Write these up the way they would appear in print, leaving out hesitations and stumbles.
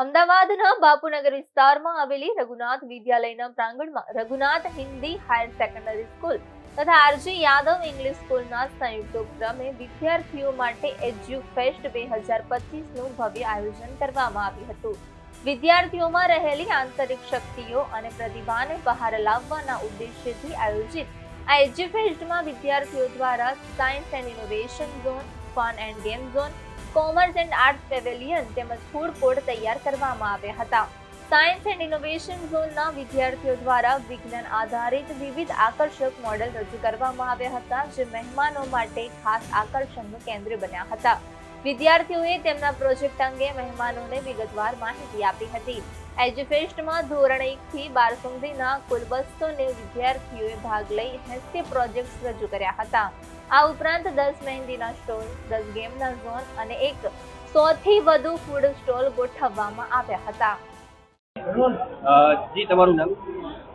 અમદાવાદના બાપુનગર વિસ્તારમાં આવેલી રઘુનાથ વિદ્યાલયના પ્રાંગણમાં Raghunath Hindi higher secondary school તથા આરજી યાદવ ઇંગ્લિશ સ્કૂલના સંયુક્ત ઉપક્રમે વિદ્યાર્થીઓ માટે એજ્યુફેસ્ટ 2025નું ભવ્ય આયોજન કરવામાં આવ્યું હતું। વિદ્યાર્થીઓમાં રહેલી આંતરિક શક્તિઓ અને પ્રતિભાને બહાર લાવવાના ઉદ્દેશ્યથી આયોજિત આ એજ્યુફેસ્ટમાં વિદ્યાર્થીઓ દ્વારા science and innovation zone, fun end game zone, commerce and arts pavilion તેમજ ફૂડ કોર્ટ તૈયાર કરવામાં આવ્યા હતા। સાયન્સ એન્ડ ઇનોવેશન ઝોનના વિદ્યાર્થીઓ દ્વારા વિજ્ઞાન આધારિત વિવિધ આકર્ષક મોડેલ રજૂ કરવામાં આવ્યા હતા, જે મહેમાનો માટે ખાસ આકર્ષણનું કેન્દ્ર બન્યા હતા। વિદ્યાર્થીઓએ તેમના પ્રોજેક્ટ અંગે મહેમાનોને વિગતવાર માહિતી આપી હતી। એજ્યુફેસ્ટમાં ધોરણ 1 થી 12 સુધીના કુલ 290 વિદ્યાર્થીઓએ ભાગ લઈ 80 પ્રોજેક્ટ્સ રજૂ કર્યા હતા। આ ઉપરાંત 10 મહેંદીના સ્ટોલ, 10 ગેમના ઝોન અને 100 થી વધુ ફૂડ સ્ટોલ ગોઠવવામાં આવ્યા હતા। જી, તમારું નામ?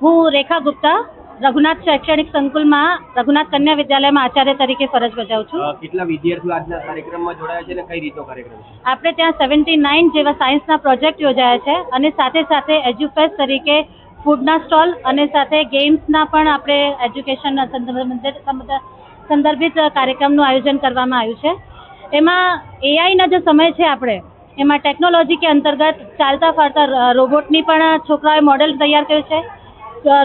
હું રેખા ગુપ્તા, રઘુનાથ શૈક્ષણિક સંકુલમાં રઘુનાથ કન્યા વિદ્યાલયમાં આચાર્ય તરીકે ફરજ બજાવું છું। કેટલા વિદ્યાર્થીઓ આજના કાર્યક્રમમાં જોડાયા છે અને કઈ રીતનો કાર્યક્રમ છે? આપણે ત્યાં 79 જેવા સાયન્સના પ્રોજેક્ટ યોજાયા છે અને સાથે સાથે એજ્યુફેસ્ટ તરીકે ફૂડના સ્ટોલ અને સાથે ગેમ્સના પણ આપણે એજ્યુકેશન સંદર્ભિત કાર્યક્રમનું આયોજન કરવામાં આવ્યું છે। એમાં એઆઈના જે સમય છે આપણે એમાં ટેકનોલોજી કે અંતર્ગત ચાલતા ફરતા રોબોટની પણ છોકરાઓએ મોડેલ તૈયાર કર્યું છે।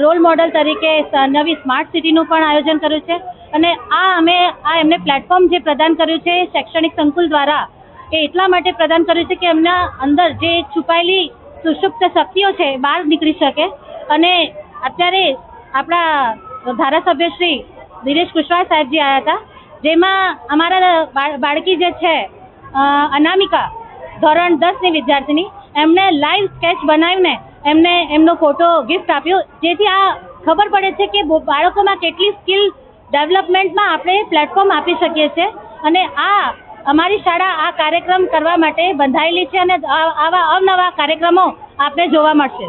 રોલ મોડેલ તરીકે નવી સ્માર્ટ સિટીનું પણ આયોજન કર્યું છે અને એમને પ્લેટફોર્મ જે પ્રદાન કર્યું છે શૈક્ષણિક સંકુલ દ્વારા, એ એટલા માટે પ્રદાન કર્યું છે કે એમના અંદર જે છુપાયેલી સુષુપ્ત શક્તિઓ છે બહાર નીકળી શકે। અને અત્યારે આપણા ધારાસભ્ય શ્રી દિનેશ કુશવાહ સાહેબજી આવ્યા હતા, જેમાં અમારા બાળકી જે છે અનામિકા, ધોરણ 10ની વિદ્યાર્થીની, એમને લાઈવ સ્કેચ બનાવીને એમને એમનો ફોટો ગિફ્ટ આપ્યો, જેથી આ ખબર પડે છે કે બાળકોમાં કેટલી સ્કિલ ડેવલપમેન્ટમાં આપણે પ્લેટફોર્મ આપી શકીએ છીએ। અને આ અમારી શાળા આ કાર્યક્રમ કરવા માટે બંધાયેલી છે અને આવા અવનવા કાર્યક્રમો આપને જોવા મળશે।